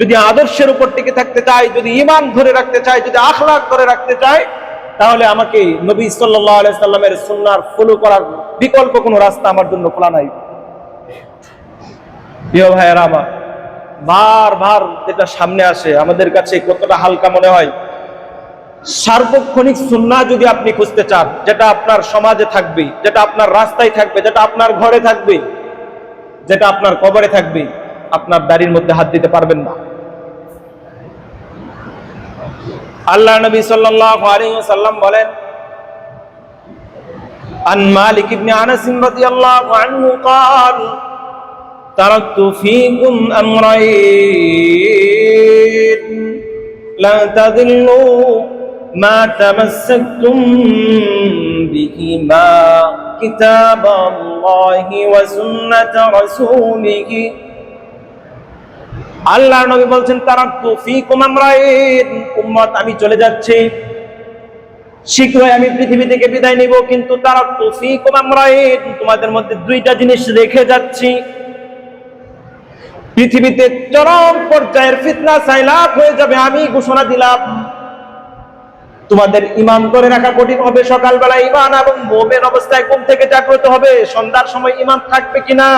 যদি আদর্শের উপর টিকে থাকতে চাই, যদি ঈমান ধরে রাখতে চাই, যদি আখলাক ধরে রাখতে চাই, তাহলে আমাকে নবী সাল্লাল্লাহু আলাইহি সাল্লামের সুন্নাহর ফলো করার বিকল্প কোনো রাস্তা আমার জন্য খোলা নাই। প্রিয় ভাইয়েরা আমার, বারবার যেটা সামনে আসে আমাদের কাছে কতটা হালকা মনে হয়। সার্বক্ষণিক সুন্নাহ যদি আপনি খুঁজতে চান, যেটা আপনার সমাজে থাকবে, যেটা আপনার রাস্তায় থাকবে, যেটা আপনার ঘরে থাকবে, যেটা আপনার কবরে থাকবে, আপনার দাড়ির মধ্যে হাত দিতে পারবেন না। আল্লাহ নবী সাল্লাল্লাহু আলাইহি ওয়াসাল্লাম বলেন, আন মালিক ইবনে আনাস রাদিয়াল্লাহু আনহু قال تركت فيكم أمرين لا تضلوا ما تمسكتم بهما كتاب الله وسنة رسوله। আল্লাহ নবী বলছেন, তারাকতু ফীকুম আমরাইন, উম্মত আমি চলে যাচ্ছি, শীঘ্রই আমি পৃথিবী থেকে বিদায় নিব, কিন্তু তারাকতু ফীকুম আমরাইন, তোমাদের মধ্যে 2টা জিনিস রেখে যাচ্ছি। পৃথিবীতে চরম পর্যায়ের ফিতনা সাইলাব হয়ে যাবে, আমি ঘোষণা দিলাম। তোমাদের ঈমান করে রাখা কঠিন হবে। সকালবেলা ঈমান এবং মুমিন অবস্থায় ঘুম থেকে জাগ্রত হবে, সন্ধ্যার সময় ঈমান থাকবে কিনা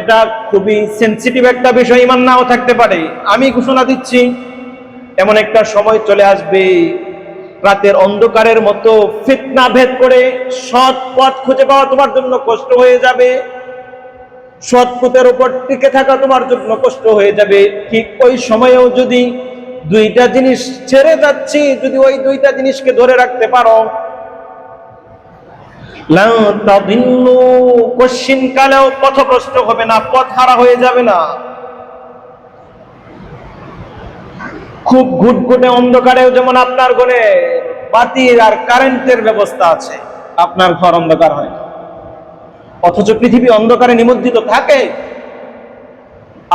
এটা খুবই সেনসিটিভ একটা বিষয়, ঈমান নাও থাকতে পারে। আমি ঘোষণা দিচ্ছি, এমন একটা সময় চলে আসবে, রাতের অন্ধকারের মতো ফিতনা ভেদ করে সৎ পথ খুঁজে পাওয়া তোমার জন্য কষ্ট হয়ে যাবে, সৎ পথের উপর টিকে থাকা তোমার জন্য কষ্ট হয়ে যাবে। ঠিক ওই সময়েও যদি 2টা জিনিস ছেড়ে যাচ্ছি, যদি ওই 2টা জিনিসকে ধরে রাখতে পারো, লা তাদিল্লু, কশিন কালেও পথভ্রষ্ট হবে না, পথ হারা হয়ে যাবে না। খুব ঘুটঘুটে অন্ধকারেও যেমন আপনার ঘরে বাতি আর কারেন্টের ব্যবস্থা আছে, আপনার ঘর অন্ধকার হয় না, অথচ পৃথিবী অন্ধকারে নিমজ্জিত থাকে।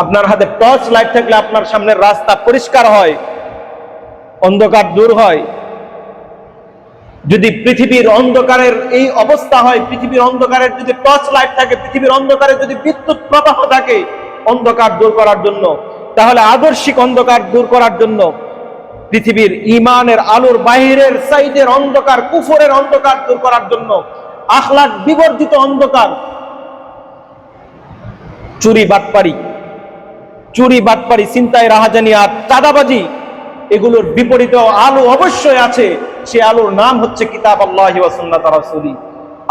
আপনার হাতে টর্চ লাইট থাকলে আপনার সামনের রাস্তা পরিষ্কার হয়, অন্ধকার দূর হয়। যদি পৃথিবীর অন্ধকারের এই অবস্থা হয়, পৃথিবীর অন্ধকারের যদি টর্চ লাইট থাকে, পৃথিবীর অন্ধকারে যদি বিদ্যুৎ প্রবাহ থাকে অন্ধকার দূর করার জন্য, তাহলে আদর্শিক অন্ধকার দূর করার জন্য, পৃথিবীর ঈমানের আলোর বাহিরের সাইডের অন্ধকার, কুফরের অন্ধকার দূর করার জন্য, আখলাক বিবর্জিত অন্ধকার, চুরি বাটপারি, ছিনতাই, রাহাজানি আর চাঁদাবাজি, এগুলোর বিপরীতে আলো অবশ্যই আছে। সে আলোর নাম হচ্ছে কিতাব আল্লাহি ওয়া সুন্নাত রাসূলি।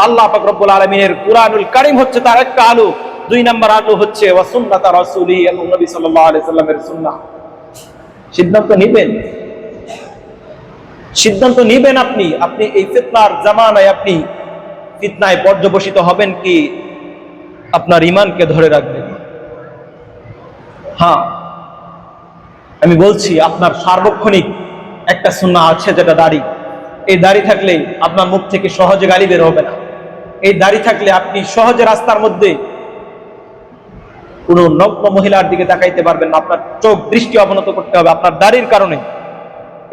আল্লাহ পাক রব্বুল আলামিনের কুরআনুল কারীম হচ্ছে তার একটা আলো। 2 নাম্বার আলো হচ্ছে ওয়া সুন্নাত রাসূলি, এবং নবী সাল্লাল্লাহু আলাইহি সাল্লামের সুন্নাহ। সিদ্ধান্ত নিবেন আপনি। আপনি এই ফিতনার জামানায় আপনি ফিতনায় পর্যবসিত হবেন কি আপনার ঈমানকে ধরে রাখবেন? হ্যাঁ, আমি বলছি আপনার সার্বক্ষণিক একটা সুন্নাহ আছে, যেটা দাড়ি। এই দাড়ি থাকলে আপনার মুখ থেকে সহজে গালি বের হবে না। এই দাড়ি থাকলে আপনি সহজে রাস্তার মধ্যে কোনো নগ্ন মহিলার দিকে তাকাইতে পারবেন না। আপনার চোখ দৃষ্টি অবনত করতে হবে আপনার দাড়ির কারণে।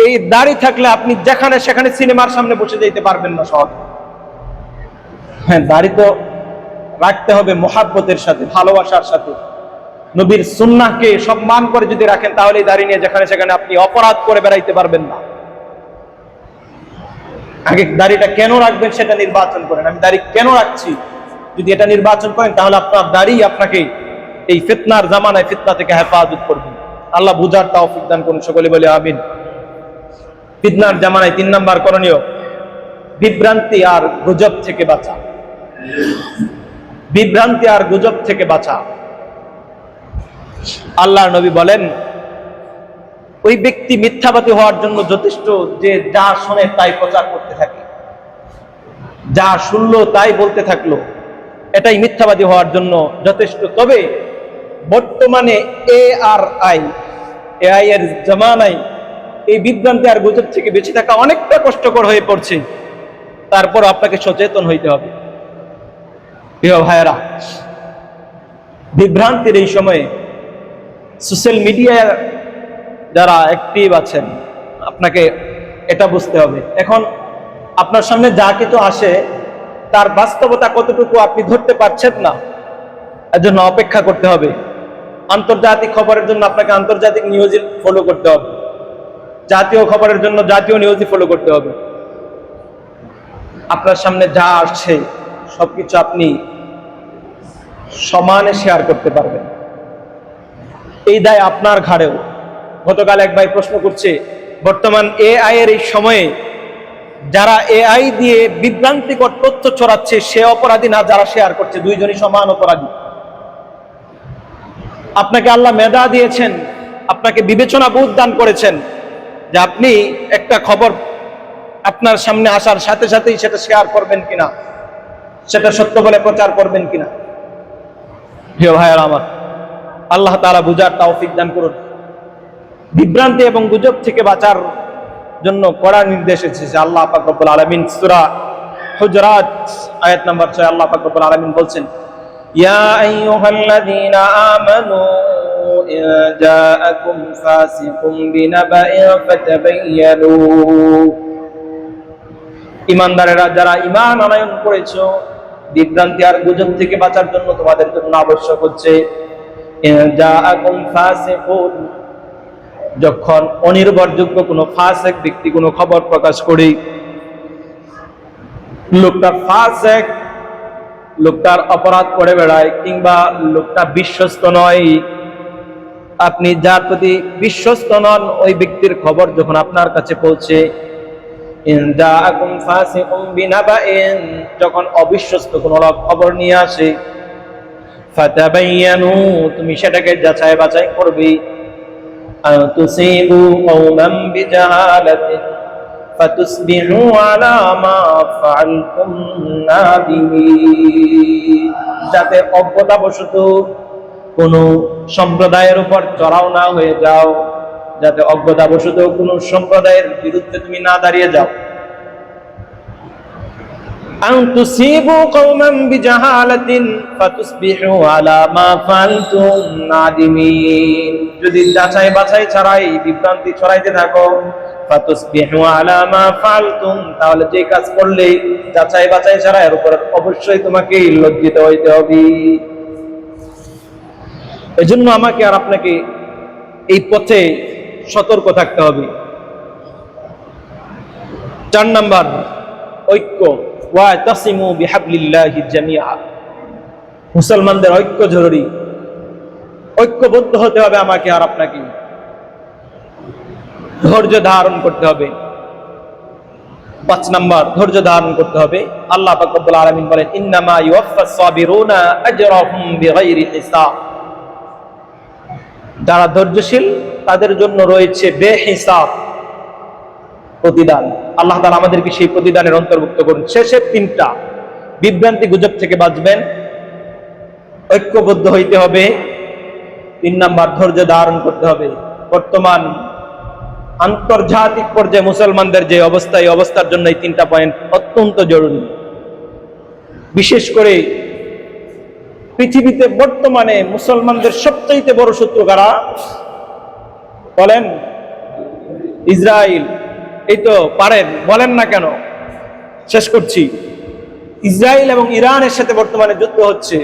এই দাড়ি থাকলে আপনি যেখানে সেখানে সিনেমার সামনে বসে যেতে পারবেন না সহজে। হ্যাঁ, দাড়ি তো রাখতে হবে মুহাব্বতের সাথে, ভালোবাসার সাথে। নবীর সুন্নাহকে সম্মান করে যদি রাখেন, তাহলে দাড়ি নিয়ে যেখানে সেখানে আপনি অপরাধ করে বেড়াইতে পারবেন না। আগে দাড়িটা কেন রাখবেন সেটা নির্বাচন করেন। আমি দাড়ি কেন রাখছি, যদি এটা নির্বাচন করেন, তাহলে আপনার দাড়ি আপনাকে এই ফিতনার জামানায় ফিতনা থেকে হেফাজত করবে। আল্লাহ বুঝার তৌফিক দান করুন, সকলে বলে আমিন। ফিতনার জামানায় 3 নাম্বার করণীয়, বিভ্রান্তি আর গুজব থেকে বাঁচা। বিভ্রান্তি আর গুজব থেকে বাঁচা। আল্লাহর নবী বলেন, ওই ব্যক্তি মিথ্যাবাদী হওয়ার জন্য যথেষ্ট যে যা শোনে তাই প্রচার করতে থাকে, যা শুনলো তাই বলতে থাকলো, এটাই মিথ্যাবাদী হওয়ার জন্য যথেষ্ট। তবে বর্তমানে এআই এর জামানায় এই বিভ্রান্তি আর গুজব থেকে বেঁচে থাকা অনেকটা কষ্টকর হয়ে পড়ছে। তারপর আপনাকে সচেতন হইতে হবে। প্রিয় ভাইয়েরা, বিভ্রান্তির এই সময়ে সোশ্যাল মিডিয়ায় যারা অ্যাক্টিভ আছেন, আপনাকে এটা বুঝতে হবে, এখন আপনার সামনে যা কিছু আসে তার বাস্তবতা কতটুকু আপনি ধরতে পারছেন না, এজন্য অপেক্ষা করতে হবে। আন্তর্জাতিক খবরের জন্য আপনাকে আন্তর্জাতিক নিউজই ফলো করতে হবে, জাতীয় খবরের জন্য জাতীয় নিউজই ফলো করতে হবে। আপনার সামনে যা আসছে সবকিছু আপনি সমানে শেয়ার করতে পারবেন, এই দায় আপনার ঘাড়েও। গতকাল এক ভাই প্রশ্ন করছে, বর্তমান এআই এর এই সময়ে যারা এআই দিয়ে বিভ্রান্তিকর তথ্য ছড়াচ্ছে, সে অপরাধী না যারা শেয়ার করছে? দুইজনই সমান অপরাধী। আপনাকে আল্লাহ মেধা দিয়েছেন, আপনাকে বিবেচনা বোধ দান করেছেন, যে আপনি একটা খবর আপনার সামনে আসার সাথে সাথেই সেটা শেয়ার করবেন কিনা, সেটা সত্য বলে প্রচার করবেন কিনা। প্রিয় ভাইয়েরা আমার, আল্লাহ তাআলা বুঝার তৌফিক দান করুন। বিভ্রান্তি এবং গুজব থেকে বাঁচার জন্য কড়া নির্দেশ এসেছে। আল্লাহ পাক রব্বুল আলামিন সূরা হুজরাত আয়াত নাম্বার 6 আল্লাহ পাক রব্বুল আলামিন বলছেন, ইয়া আইয়ুহাল্লাযীনা আমানু ইন জাআকুম ফাসিকুম বিনাবাইন ফাতাবায়ানু। ঈমানদারেরা যারা ঈমান আনয়ন করেছো, বিভ্রান্তি আর গুজব থেকে বাঁচার জন্য তোমাদের জন্য আবশ্যক হচ্ছে, ইন জাআকুম ফাসিকুন, যখন অনির্ভরযোগ্য কোনো ফাসিক ব্যক্তি কোনো খবর প্রকাশ করে, লোকটা ফাসিক, লোকটার অপরাধ করে বেড়ায়, কিংবা লোকটা বিশ্বস্ত নয়, আপনি যার প্রতি বিশ্বস্ত নন ওই ব্যক্তির খবর যখন আপনার কাছে পৌঁছে, ইন জাআকুম ফাসিকুম বিনাবাইন, যখন অবিশ্বস্ত কোনো লোক খবর নিয়ে আসে, ফাতাবায়ানু, তুমি সেটাকে যাচাই বাছাই করবে, আন তুসিবু কওমান বিজাহালাতিন ফাতুসবিহু আলা মা ফাআলতুম নাদিমিন, যাতে অজ্ঞতাবশত কোনো সম্প্রদায়ের উপর চড়াও না হয়ে যাও, যাতে অজ্ঞতাবশত কোনো সম্প্রদায়ের বিরুদ্ধে তুমি না দাঁড়িয়ে যাও। আন তুসিবু কওমান বিজাহালাতিন ফাতুসবিহু আলা মা ফাআলতুম নাদিমিন, যদি যাচাই বাছাই ছাড়াই বিভ্রান্তি ছড়াইতে থাকো, ফাতুসবিহু আলা মা ফাআলতুম, তাহলে যে কাজ করলে যাচাই বাছাই ছাড়া এর উপর অবশ্যই তোমাকে লজ্জিত হইতে হবে। এজন্য আমাকে আর আপনাকে এই পথে সতর্ক থাকতে হবে। 4 নাম্বার, ঐক্য। ওয়াতাসিমু বিহাবলিল্লাহি জামিআ, মুসলমানদের ঐক্য জরুরি। ঐক্যবদ্ধ হতে হবে আমাকে আর আপনাকে। ধৈর্য ধারণ করতে হবে। 5 নাম্বার, ধৈর্য ধারণ করতে হবে। আল্লাহ পাক রব্বুল আলামিন বলেন, ইন্নামা ইউওয়াফাস সাবিরুনা আজরাহুম বিগাইরি হিসাব। যারা ধৈর্যশীল তাদের জন্য রয়েছে বেহিসাব প্রতিদান। আল্লাহ তাআলা আমাদেরকে সেই প্রতিদানের অন্তর্ভুক্ত করুন। শেষের 3টা, বিভ্রান্তি গুজব থেকে বাঁচবেন, ঐক্যবদ্ধ হইতে হবে, 3 নাম্বার ধৈর্য ধারণ করতে হবে। বর্তমান আন্তর্জাতিক পর্যায়ে মুসলমানদের যে অবস্থা, এই অবস্থার জন্য এই 3টা পয়েন্ট অত্যন্ত জরুরি। বিশেষ করে পৃথিবীতে বর্তমানে মুসলমানদের সবচেয়ে বড় শত্রু কারা বলেন? ইসরায়েল। এই তো পারেন, বলেন না কেন? শেষ করছি। ইসরায়েল এবং ইরানের সাথে বর্তমানে যুদ্ধ হচ্ছে।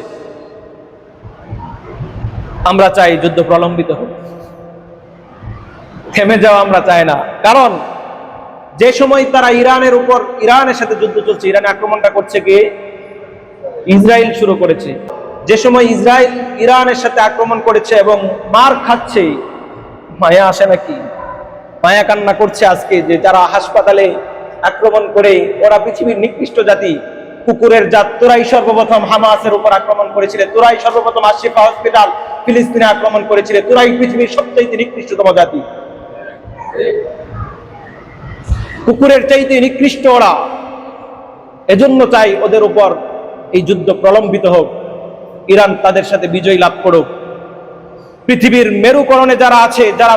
আমরা চাই যুদ্ধ প্রলম্বিত হোক, থেমে যাওয়া আমরা চাই না। কারণ যে সময় তারা ইরানের সাথে যুদ্ধ চলছে, ইরানে আক্রমণটা করছে কে? ইসরায়েল শুরু করেছে। যে সময় ইসরায়েল ইরানের সাথে আক্রমণ করেছে এবং মার খাচ্ছে, মায়া আসে নাকি? মায়া কান্না করছে আজকে যে যারা হাসপাতালে আক্রমণ করে, ওরা পৃথিবীর নিকৃষ্ট জাতি, কুকুরের জাত। তোরাই সর্বপ্রথম হামাসের উপর আক্রমণ করেছিলে, তোরাই সর্বপ্রথম আশিফা হসপিটাল ফিলিস্তিনে আক্রমণ করেছিলে, তোরাই পৃথিবীর সবচেয়ে নিকৃষ্টতম জাতি। কুকুরের চাইতে নিকৃষ্ট ওরা। এজন্য চাই ওদের উপর এই যুদ্ধ প্রলম্বিত হোক, ইরান তাদের সাথে বিজয় লাভ করুক। পৃথিবীর মেরুকরণে যারা আছে, যারা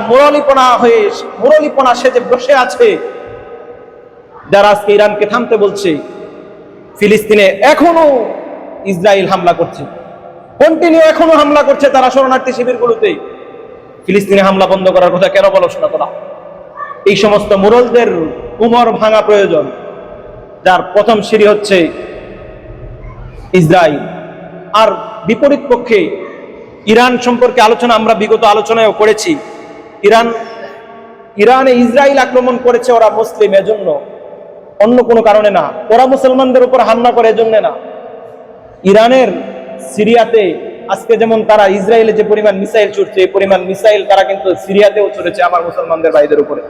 মুরলীপনা সেজে বসে আছে, যারা আজকে ইরানকে থামতে বলছে, ফিলিস্তিনে এখনো ইসরায়েল হামলা করছে, কন্টিনিউ এখনো হামলা করছে তারা শরণার্থী শিবিরগুলোতে। ফিলিস্তিনে হামলা বন্ধ করার কথা কেন বলছ না তোরা? এই সমস্ত মুরলদের উমর ভাঙা প্রয়োজন, যার প্রথম সিঁড়ি হচ্ছে ইসরায়েল। আর বিপরীত পক্ষে ইরান সম্পর্কে আলোচনা আমরা বিগত আলোচনায়ও করেছি। ইরানে ইসরায়েল আক্রমণ করেছে, ওরা মুসলিম এজন্য, অন্য কোনো কারণে না। ওরা মুসলমানদের উপর হামলা করে এজন্য না। ইরানের সিরিয়াতে আজকে যেমন তারা ইসরায়েলে যে পরিমাণ মিসাইল ছুটছে, এই পরিমাণ মিসাইল তারা কিন্তু সিরিয়াতেও ছুটেছে আমার মুসলমানদের ভাইদের উপরে।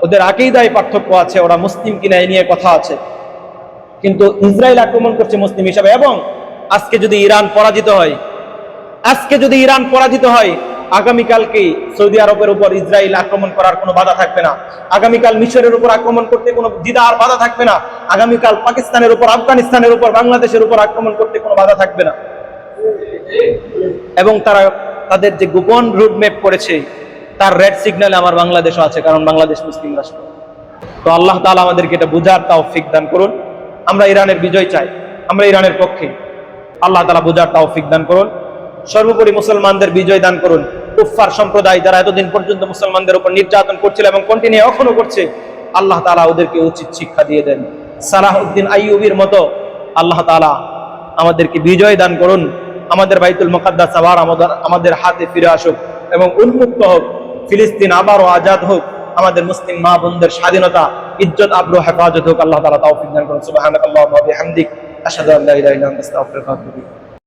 ওদের আকীদায় পার্থক্য আছে, ওরা মুসলিম কিনা এই নিয়ে কথা আছে, কিন্তু ইসরায়েল আক্রমণ করছে মুসলিম হিসাবে। এবং আজকে যদি ইরান পরাজিত হয়, আগামীকালকে সৌদি আরবের উপর ইসরায়েল আক্রমণ করার কোনো বাধা থাকবে না। আগামীকাল মিশরের উপর আক্রমণ করতে কোনো দ্বিধা আর বাধা থাকবে না। আগামীকাল পাকিস্তানের উপর, আফগানিস্তানের উপর, বাংলাদেশের উপর আক্রমণ করতে কোনো বাধা থাকবে না। এবং তারা তাদের যে গোপন রুটম্যাপ করেছে, তার রেড সিগন্যালে আমার বাংলাদেশও আছে, কারণ বাংলাদেশ মুসলিম রাষ্ট্র। তো আল্লাহ তাআলা আমাদেরকে এটা বুঝার তৌফিক দান করুন। আমরা ইরানের বিজয় চাই, আমরা ইরানের পক্ষে। আল্লাহ তাআলা বুঝার তৌফিক দান করুন। সর্বোপরি মুসলমানদের বিজয় দান করুন। কুফফার সম্প্রদায় যারা এতদিন পর্যন্ত মুসলমানদের উপর নির্যাতন করছিল এবং কন্টিনিউ এখনো করছে, আল্লাহ তাআলা ওদেরকে উচিত শিক্ষা দিয়ে দেন। সালাহউদ্দিন আইয়ুবীর মতো আল্লাহ তাআলা আমাদেরকে বিজয় দান করুন। আমাদের বাইতুল মুকাদ্দাস আবার আমাদের হাতে ফিরে আসুক এবং উন্মুক্ত হোক। ফিলিস্তিন আবারও আজাদ হোক। আমাদের মুসলিম মা বোনদের স্বাধীনতা, ইজ্জত, আবরু হেফাজত হোক। আল্লাহ তাআলা তৌফিক দান করুন। সুবহানাকাল্লাহুম্মা ওয়া বিহামদিক, আশহাদু আল্লা ইলাহা ইল্লা আনতা, আস্তাগফিরুকা ওয়া আতুবু ইলাইক।